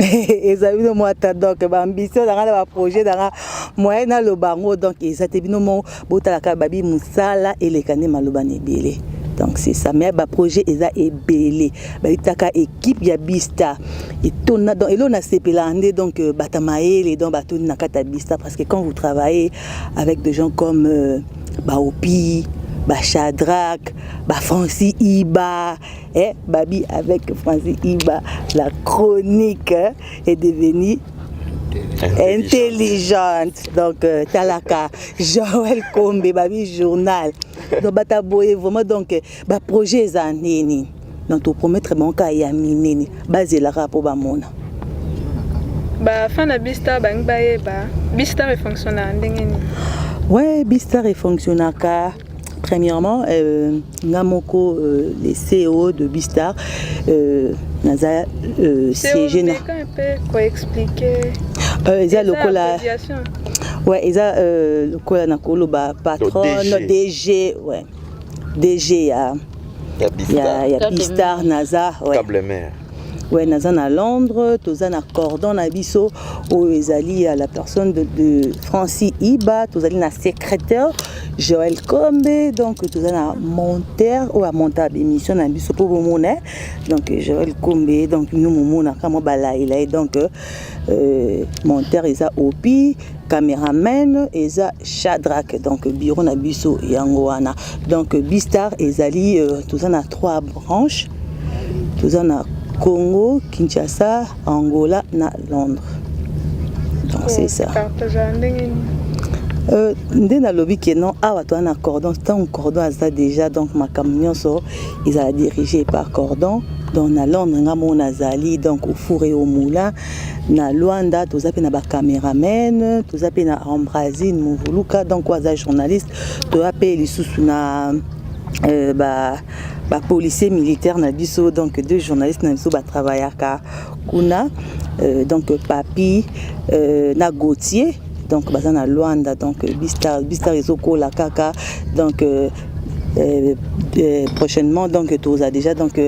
Les amis de moi donc ambition dans le projet dans moyen dans le bango donc ils étaient binomo botalaka babi musala et les kané malobane belé donc c'est ça mais ba projet eza ebelé ba itaka équipe ya Bistar et tona donc et là on a sepelande donc batamaele donc bato na kata Bistar parce que quand vous travaillez avec des gens comme Baopi Shadrach, Francis Iba, Babi avec Francis Iba, la chronique est devenue intelligente. Donc, Talaka, Joël Kombe, Babi journal. Donc, Bataboye, vraiment, donc, projet Zanini. Donc, tu promets très bon cas, Yaminini, basé la rapport Bamona. Fin de Bistar, Bistar est fonctionnel. Oui, Bistar est fonctionnel. Premièrement, Ngamoko, les CEO de Bistar, Naza siégé na. Pour expliquer. Ils ont le cola. Ouais, ils ont le cola na kolo ba patron, DG, ouais, DG ya Bistar, Naza, ouais. Câble mère. Ouais, naza à Londres, toza na cordon na biso où ils allaient à la personne de Francis Iba, toza na secrétaire Joël Kombe, donc toza na monteur ou à monter émission na biso pour mon donc Joël Kombe, donc nous mona kama bala il est donc monteur isa Opi, caméraman isa Shadrach, donc bureau na biso yangoana, donc Bistar ezali toza na 3 branches, toza na Congo, Kinshasa, Angola, na Londres. Donc c'est ça. Ndé na lobby que non, ah toi na cordon, tant cordon à ça déjà donc ma camion so, ils a dirigé par cordon. Donc na Londres nga mona zali donc au four et au moulin. Na Luanda tous appel na ba caméraman, tous appel na Ambrazine Muvuluka donc waza journaliste, tous appel lisusu na policier militaire na biso donc 2 journalistes na biso ba travailler ka kuna donc Papi na Gauthier donc baza na Luanda donc Bistar ezoko la kaka donc prochainement donc tu as déjà donc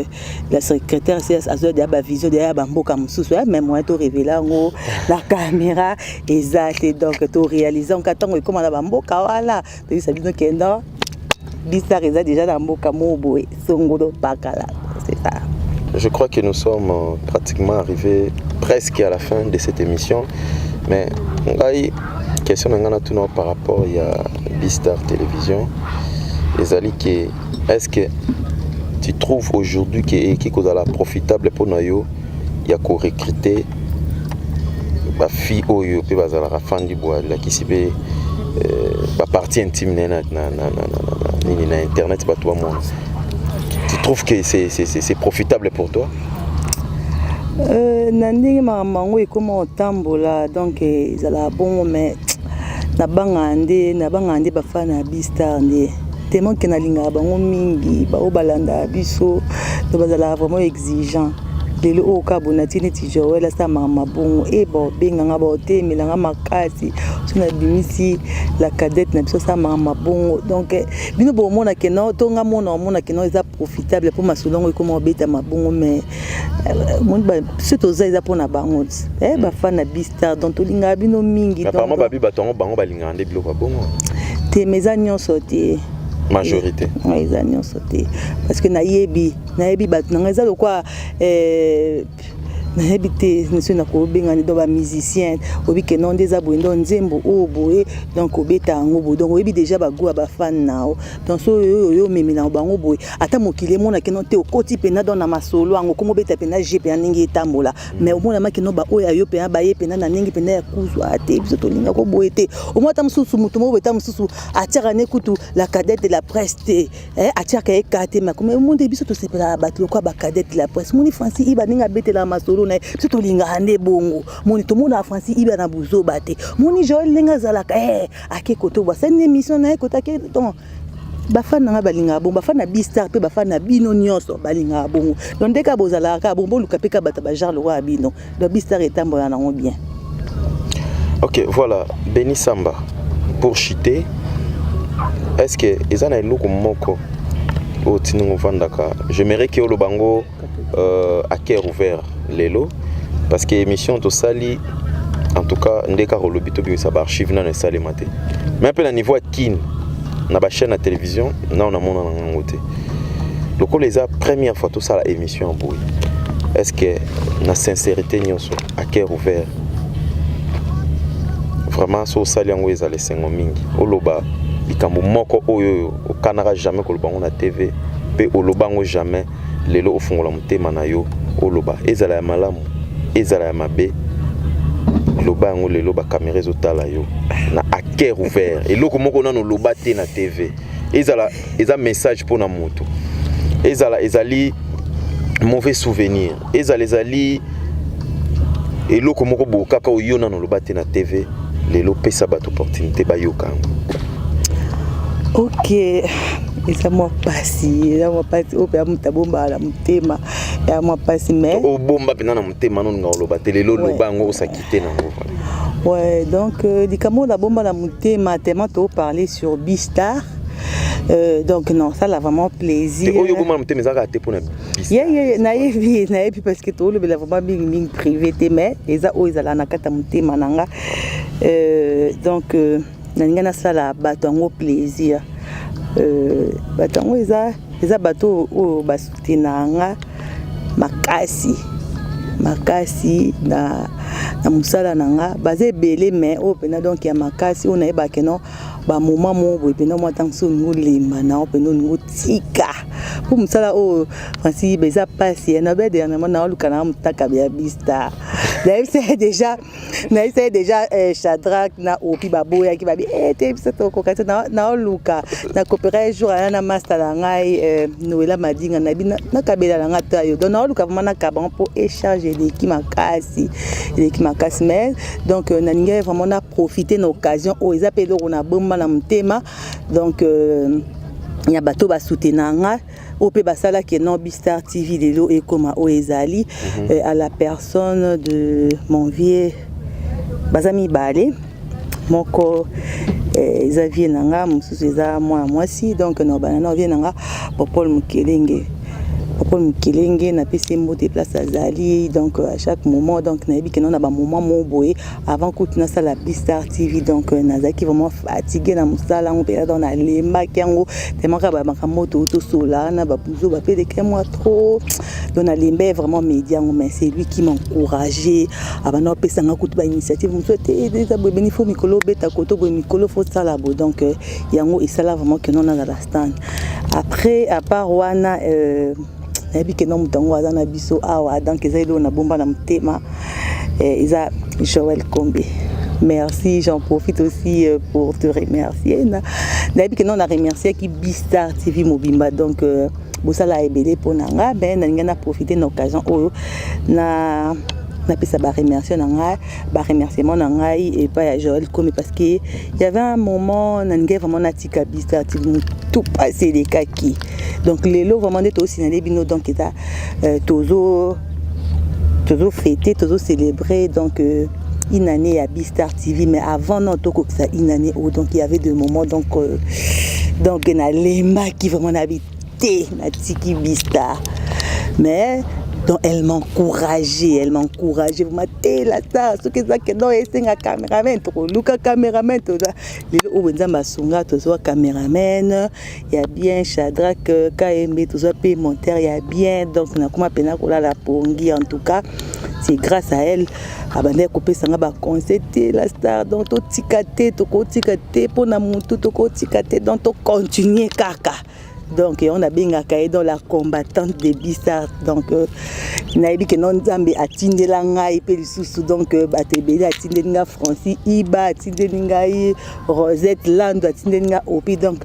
la secrétaire CS azo de ba vision de ba mboka mususu même moi to révéler ngo la caméra exact donc to réaliser en katango comme na ba mboka wala to ça dit donc non Bistar est déjà dans mboka moboé songodo pakala c'est ça. Je crois que nous sommes pratiquement arrivés presque à la fin de cette émission mais ngai question ngana tout par rapport à Bistar télévision est-ce que tu trouves aujourd'hui que qui cause la profitable pour nous il y a qu'on recruter ba fille oyo pe bazala rafandi bois la qui sibe ba partie intime na na internet ba toi monde. Tu trouves que c'est profitable pour toi? Na ndenge mamango ekoma otambola donc ezala bon mais na bangande bafana Bistar nde tellement que nalinga bango mingi bao balanda biso to bazala vraiment exigeant lelo o kabona tini ti Joël sa mama bon e bo benga nga bo te melanga makasi sona bimisi la cadette na biso sa mama bon donc bino bo mona ke no to nga mona ke no eza profitable pour masolongo e comment beta mabongo mais mon ba surtout za pour na bango ba fana Bistar donc to linga bino mingi donc apparemment babi batongo bango balinga nde biloko bongo te mezanyo sote majorité. Oui, ils ont sauté. Parce que naïebi bat nangeza le quoi naïbité monsieur nakobenga ni doba musicien obi que non des aboundo nzembo oboé donc obeta ngobo donc obi déjà ba go ba fan nao donc so yo memela bango boy ata mokile mona ke non te okoti pena dans na masolo ango komo beta pena jepe aningi etambola mais au mona makino ba oya yo pena ba ye pena na ningi pena ya kuzu ate biso to linga ko boete au mota msusu mutumo beta msusu atira ne kutu la cadette de la presse atira ka ekate makome monde biso to sepela batu ko ba cadette de la presse moni Francis iba ninga bete la masolo na biso to linga hande bongo moni to mona Francis iba na buzo bate moni Joël linga zalaka ake koto ba cette émission na ekota ke donc bafana nga balinga bon bafana Bistar pe bafana bino nyonso balinga bongo donc ndeka bozala ka bon luka pe ka bata ba genre le roi bino donc Bistar etambola na ngo bien. OK, voilà, Béni Samba pour chiter. Est-ce que ezana eloko moko o tiningo vandaka? J'aimerais que le bango à cœur ouvert lelo parce que émission to sali en tout cas ndeka rolobito bi ça ba archive na sali maté. Mais un peu à niveau kin na ba chaîne à télévision na on a mona na ngote. Loko les a première fois tout ça la émission boy. Est-ce que na sincérité nyonso à cœur ouvert vraiment so sali yango ezale sengo mingi oloba likambo moko oyo okanaka jamais ko lobango na TV pe olobango jamais lelo ofungola mutema na yo oloba ezala ya malamu ezala ya mabe lobango lelo ba caméra ezotala yo na à cœur ouvert eloko moko nano loba te na TV ezala eza message pour na moto ezali mauvais souvenir ezali eloko moko bokaka oyo nano loba te na TV lelo pesa bato opportunité ba yokango. OK, eza moi passi o pe amutabomba la mutema ya moi passi mais o bomba pena na mutema non ngoloba te lelo lobango osakite nango. Ouais, donc dikamo la bomba la mutema tellement to parler sur Bistar. Donc non, ça l'a vraiment plaisir. Oyo bomba mutema zaka te pour na Bistar. Naïvi parce que to le vraiment bing privé te mais eza o ezala na kata mutema nanga. Donc nalinga na sala batango plaisir batango eza bato o basutenanga makasi na musala nanga baze belé mais o pena donc ya makasi on na ba keno ba moment mo bo pena mo tangso ngulima na o pena ngutika pour musala o Francis beza passi na be dernièrement na luka na mutaka bia Bistar. Naïsé déjà Shadrach na opi baboya ki babi te biso to kokata na luka na coopérer jour na master la ngai Noëlla Madinga na bina na kabela la ngata yo donc na luka vraiment na kaban pour échanger l'équipe makasi mais donc na ninga vraiment na profiter na occasion o eza pe loko na bomba na mutema donc il y a bateau ba soutenanga au pe basala qui est non Bistar TV lelo et comme o ezali à la personne de mon vieux bazami balé moko Xavier nanga mususu eza moi si donc no banana vient nanga Paul Mukelenge na pesi mbote place azali donc à chaque moment donc na yebi que non na ba moment mo boye avant que na sala Bistar TV donc nazaki vraiment fatigué na musala on peut dans na lemba kango tellement ka ba moto to sola na ba buzo ba pe de que moi trop donc na lemba vraiment média mais c'est lui qui m'a encouragé avant pesa nga kutu ba initiative mo souhaiter des abou benifo mikolo beta koto bo mikolo fo sala bo donc yango isala vraiment que non na la stand après à part wana nayebi ke no mutango aza na biso awa donc eza ilo na bomba na mutema eza Joël Kombe Merci, j'en profite aussi pour te remercier. D'habitude que nous on a remercié qui Bistar TV Mobimba donc bosala ebele pour nanga ben na profiter de l'occasion na ça ba remercier nanga ba remerciement nanga et pas Joël comme parce que il y avait un moment nanga vraiment na tika Bistar TV tout passé les kaki donc les lots vraiment d'être aussi na bino donc ça toujours fêté toujours célébré donc une année à Bistar TV mais avant non tout ça une année où donc il y avait des moments donc na lema qui vraiment habité na tiki Bistar mais donc elle m'encourageait vraiment la star ce que ça que non et c'est un caméraman trop Luca caméraman tout ça les obenza masunga tout ça caméraman il y a bien Shadrack KMB tout ça paye monteur il y a bien donc na kuma pena ko la pongi en tout cas c'est grâce à elle abandé couper sanga ba concerter la star donc to tikate pour na mutu to tikate donc to continuer kaka. Donc on a bien caillé dans la combattante de Bistar donc naïbi que non Nzambe atinde la ngai pe lisusu donc batebeli atinde nga Francis Iba atinde nga Rosette Land atinde nga Opi donc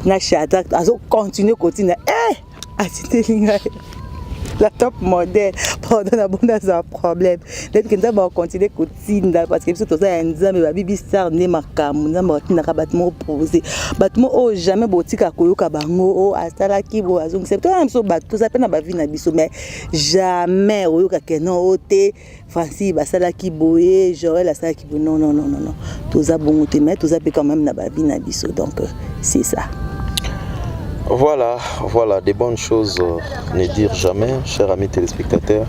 na chata azo continuer atinde nga la top modèle pendant la bonne un problème donc nous va continuer continuer parce que tout ça Nzambe ba Bistar ne makamu Nzambe na bâtiment posé bâtiment oh jamais botika koyoka bango asala ki bo azong c'est toi même so bato ça pena ba vie na biso mais jamais oyoka que non oté Francis basala ki boye Joël asala ki bo non tout ça bon te mais tout ça peut quand même na ba vie na biso donc c'est ça. Voilà, des bonnes choses, ne dire jamais, chers amis téléspectateurs.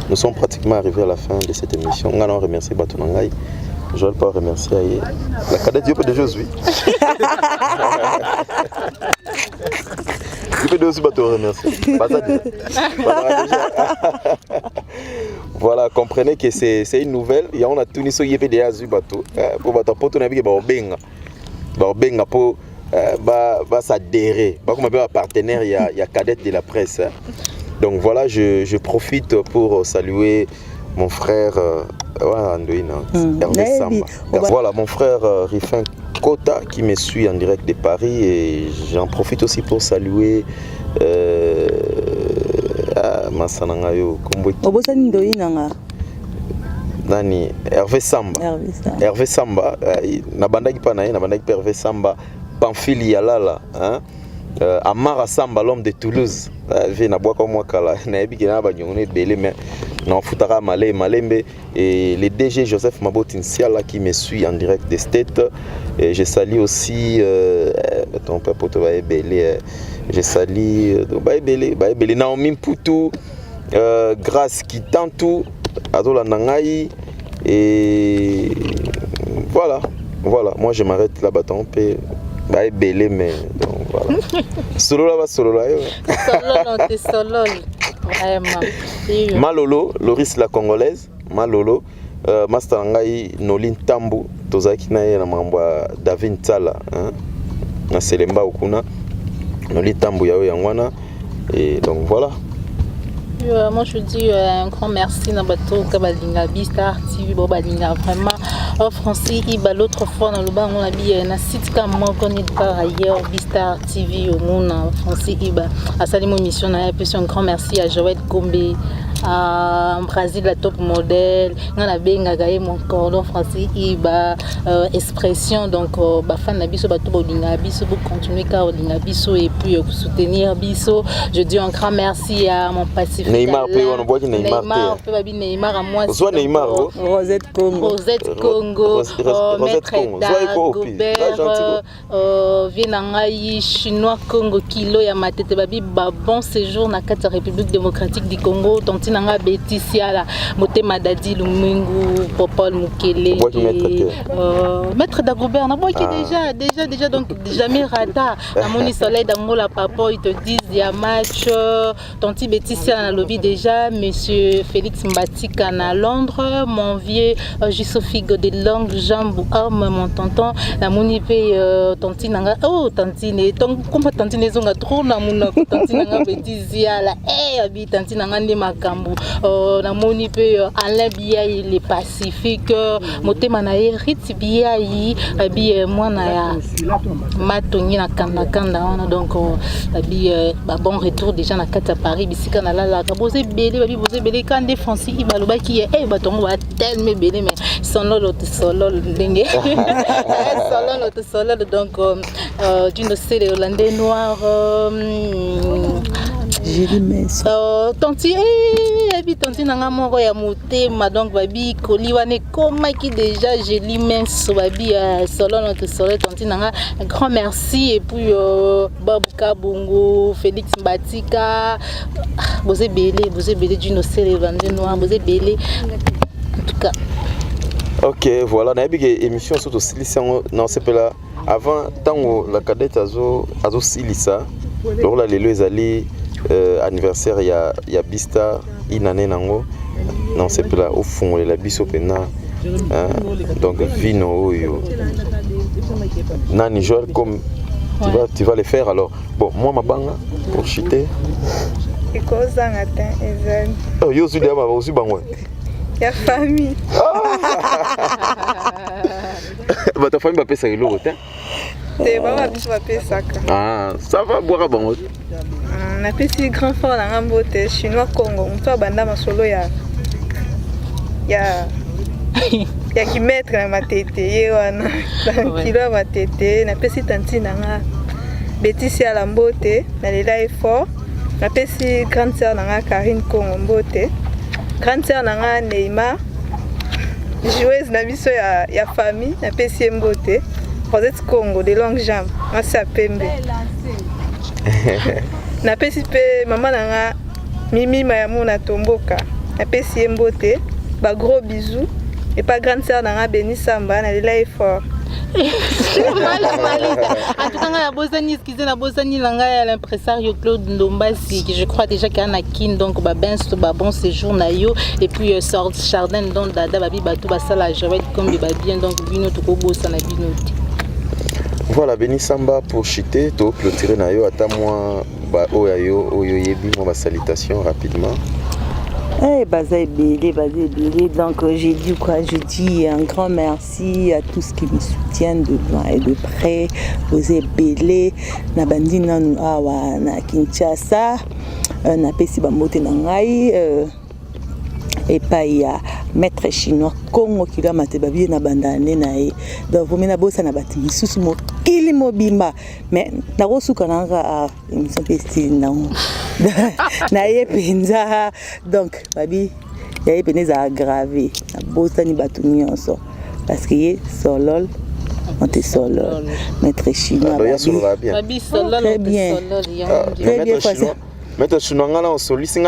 Nous sommes pratiquement arrivés à la fin de cette émission. On a remercié Batonangaï. Je ne vais pas remercier la cadette Diop de Josué. Je peux aussi te remercier. Voilà, comprenez que c'est une nouvelle. Il y a tout niso yépe de azu bateau. Pour bateau pour ton avis, benga pour s'adhérer. Comme un partenaire, il y a cadette de la presse. Donc voilà, je profite pour saluer mon frère Hervé Samba. Voilà, mon frère Rifin Kota qui me suit en direct de Paris et j'en profite aussi pour saluer Massanangayo Nani Hervé Samba. Hervé Samba, nabandaki pa naye nabandaki pa Hervé Samba Pamphili Yalala, hein? Amara Samba, l'homme de Toulouse. Je n'ai pas comme moi kala, naebi kena ba nyone belé mais na futara malembe et le DG Joseph Mabotine Siala qui me suit en direct des States. Et je salue aussi ton père poto ba belé. Je salue ba belé Naomi Poutou, Grâce qui tantou azola nangai et voilà, moi je m'arrête là-bas tant peu. Bah belé mais donc voilà. Solo là yo. Solo non t'es solo. Vraiment. Malolo, Loris la congolaise, Malolo, Master Ngai Nolin Tambu, tozaki na ye na mamba David Tsala, hein. Na Selemba okuna. Nolin Tambu yao yangwana et donc voilà. Moi je dis un grand merci dans bateau Kabalinga Bistar TV Bobalinga vraiment Francis Iba l'autre fois dans le bas on a bien un site comme moi connaît par ailleurs Bistar TV au monde Francis Iba à saluer mon mission un grand merci à Joël Kombe à Brésil la top modèle on a bien gagné mon cordon Francis Iba expression donc ba fan na biso bato bolinga biso pour continuer car bolinga biso et puis soutenir biso je dis un grand merci à mon passif Neymar pe on boit Neymar pe babi Neymar à moi soit Neymar Rosette Congo Maître Dagobert vienangai chinois Congo kilo ya matete babi ba bon séjour na kati République démocratique du Congo tontinanga Beticia la motema dadi Lumungu Popol Mukele Maître Dagobert na boit déjà donc jamais rata na moni soleil dans la papa ils te disent il y a match tonti Beticia lobby déjà, monsieur Félix Mbatika à Londres, mon vieux Jussofigo de longues jambes ou armes, mon tonton, la monipé tantinanga, oh tantine, comment tantine zonga trop na muna tantinanga betizia la abi tantinanga ne makam makambo namoni pe Alain Biayi les pacifiques motema na ye Ritz Biayi abi mwana ya matongi na kanda wana donc abi bon retour déjà na kata Paris bisika na la boze belé babi boze belé quand des Francis ibaloba qui est batongo ba tellement belé mais solo ndenge solo donc d'une série hollandais noir Julie Mens tanti tanti nanga moko ya motema donc babi koliwane koma qui déjà Julie Mens babi solo tanti nanga un grand merci et puis Babuka Bongo Félix Mbatika boze belé d'une série hollandais noir boze belé en tout cas. Ok, voilà, on a eu une émission sur le Silissa. Non, c'est pas là. Avant, tant la cadette azo Silissa, alors là, les allés anniversaire, il y a Bista, Inane Nango. Non, c'est pas là. Au fond, la biso pena. Donc, vino, yo. Nani, genre, comme tu vas les faire alors. Bon, moi, ma banga, pour chiter. Et cause d'un matin, Ezan. Oh, yo, suis d'abord aussi, bangouin. Il y a famille. Bah ta famille va payer ça et l'autre. C'est pas ma biche va payer ça. Ah, ça va boire à bon. On a fait si grand fort dans un beauté chinois Congo. On peut banda ma solo ya qui mettre na matete wana. Kilo matete na pesi tanti nanga. Betisi à la beauté, na lela effort. Na pesi grande sœur nanga Karine Congo beauté. Grande sœur nanga Neymar, joueuse na biso ya famille na pesi mbote Rosette Congo de longue jambe na sapembe na pesi pe maman nanga Mimi Mayamu na Tomboka na pesi mbote ba gros bisous et pas grande sœur nanga Beni Samba na lela effort. En tout cas, la Bosanie, excusez la Bosanie, l'impresario Claude Ndombasi, qui je crois déjà qu'il y a un kin, donc bon séjour nayo, et puis Chardin, donc Dada Babi Batou Basala, je vais être comme des babien, donc Bino Tokobo Sanabino. Voilà, Beni Samba pour chiter, to clôturer nayo, attends moi, oyo yebi, ma salutation rapidement. Bazé Bélé, donc j'ai dit quoi, je dis un grand merci à tous qui me soutiennent de loin et de près. Bazé Bélé, na bandi nanu awa na Kinshasa, na pesi bamote na ngai, et pas il y a maître chinois Congo qui doit mater babi na bandane nae. Donc vous mena bossa na bati misusu mo kili mobimba, mais na rosuka nanga a émission pesti na na ye penza donc babi ya ye penza aggravé na bossa ni batu nyonso parce que ye solol on te solol maître chinois babi solol très bien très bien Maître chinois là on sollicite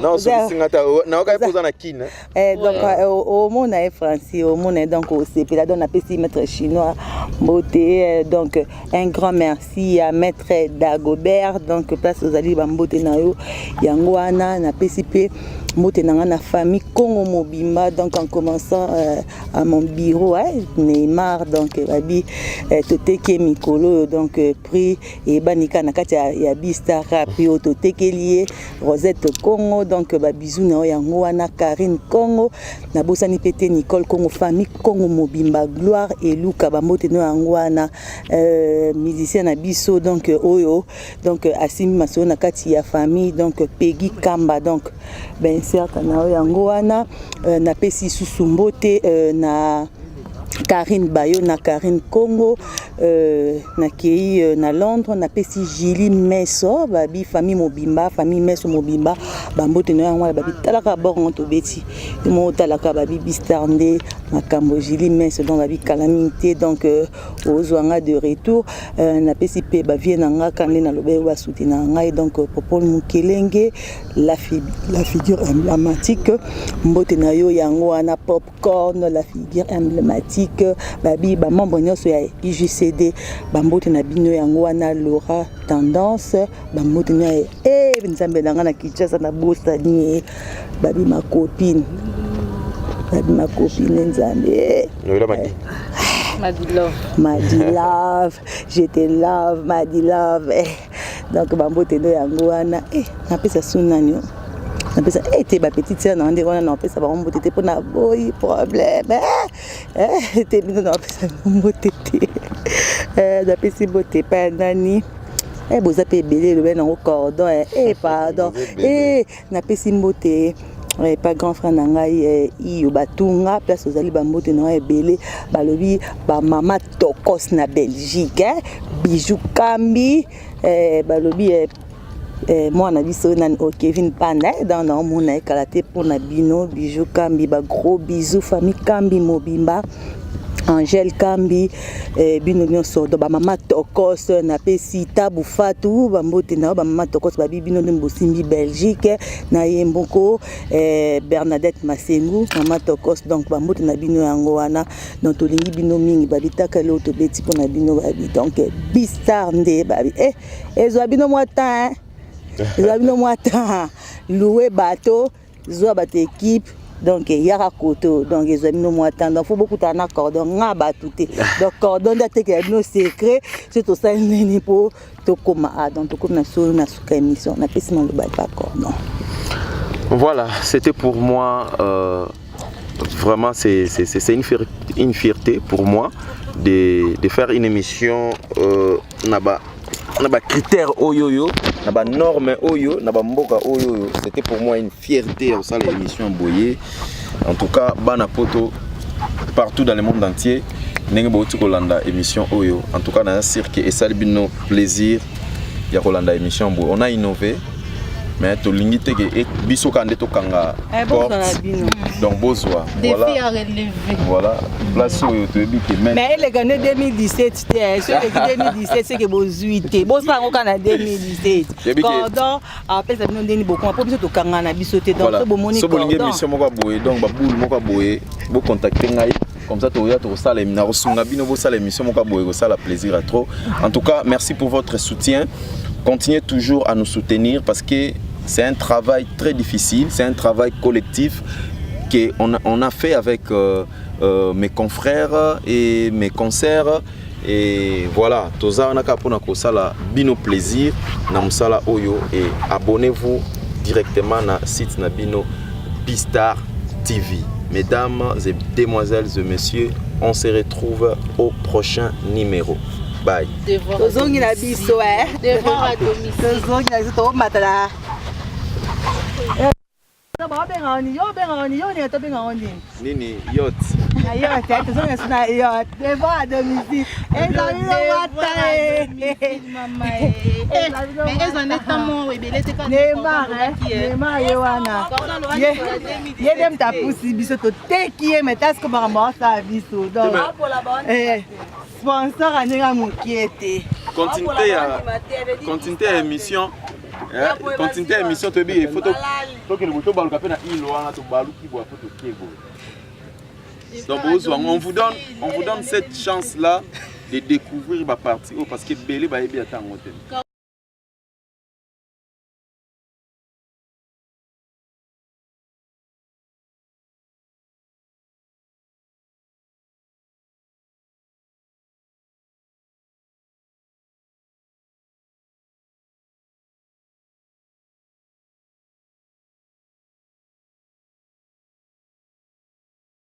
non sollicite na oka posa na kin donc au monde est français au monde donc au CP là donc on appelle maître chinois beauté donc un grand merci à maître Dagobert donc place aux ali bamboté na yo yango wana na PCP moté na famille Congo Mobimba donc en commençant à mon bureau Neymar donc babi toteke mikolo donc prix et banika na kati ya Bista rapio toteke lié Rosette Congo donc ba bisou na yango wana Karine Congo na bosani pété Nicole Congo famille Congo Mobimba gloire et Luka ba moté no yango wana musicien na biso donc oyo donc asimi maso na kati ya famille donc Peggy Kamba donc ben certain na yango wana na pesi susumbote na Karine Bayo na Karine Congo na kei na Londres na pesi Julie Meso babi famille Mobimba famille Meso Mobimba bambote no yango babi talaka boron to beti mo talaka babi Bistande makambo Julie Meso donc babi calamité donc ozwanga de retour na pesi pe ba vie na nga kande na lobe wa soutenir ngai donc Popol Mukelenge la figure emblématique mbote na yo yango ana Popcorn la figure emblématique babi ba membre nyonso ya IJCD bambote na bino yango wana Laura Tendance bambote na nzambe na nga na Kinshasa na bosani babi ma copine nzambe Madi love je te love Madi love donc bambote ndo yango wana napesa sunani napesa te ba petite sœur na ndeko wana napesa bambote te pona boyi problème te bino napesa bambote te napesi bote pa nani boza pe belé le ben en cordon pardon napesi mbote pas grand frère nangai iyo batunga place ozali bambote na ebele balobi ba mama tokos na Belgique bijou kambi balobi mwana biso na Kevin Panda dans na mona ekalate pona bino bijou kambi ba gros bisous famille kambi mobimba Angèle Kambi bino nyonso do ba mama tokos na pesi tabu fatu bambote na ba mama tokos ba bino mbosimbi Belgique na yemboko Bernadette Masengu mama tokos donc bambote na bino yango wana donc tolingi bino mingi babitaka lo to beti pona bino babi donc bistar nde babi ezo bino mwata ezo bino mwata louer bateau zo ba équipe donc il y a koto donc ils ont mis nous attendre faut beaucoup d'en cordon ngaba touté donc cordon date que nos secrets c'est tout ça ni pour to comme donc to comme na sur na suka émission na pesi mon ba pas cordon. Voilà, c'était pour moi vraiment c'est une fierté pour moi de faire une émission naba critères oyoyo naba normes oyo naba mboka oyo, c'était pour moi une fierté au sein de l'émission Boye. En tout cas bana poto partout dans le monde entier nenge bo tukolanda émission oyo, en tout cas dans un cirque et ça bino plaisir ya kolanda émission Boye. On a innové mais to lingite ke biso kande to kanga donc bozwa défi à relever voilà place oyo to ebiki mais les gagné 2017 sur les 2017 c'est que bozuité bozwa ngo kana 2017 cordon après ça bino ndeni beaucoup après biso to kanga na biso te donc so bomoni cordon so bolingi émission moko boye donc ba boule moko boye bo contacter ngai comme ça to ya to sala na rosunga bino bo sala émission moko boye ko sala plaisir à trop. En tout cas merci pour votre soutien, continuez toujours à nous soutenir parce que c'est un travail très difficile, c'est un travail collectif qu'on a fait avec mes confrères et mes concerts. Et voilà, toza on a kapona ko sala bino plaisir na musala oyo et abonnez-vous directement na site na bino Bistar TV. Mesdames et demoiselles et messieurs, on se retrouve au prochain numéro. Bye. Tozongi na biso devoir à domicile. Tozongi na biso matala. Nini yacht. Yacht, tozongi na yacht. Devoir à domicile. Sponsor à Mokiete. Continuez à l'émission. Continuez à l'émission. Il faut que le bouton balu capé na ilo wana to balu ki boa to kebo. Donc on vous donne cette chance là de découvrir ma partie parce que belé ba ebi atangote.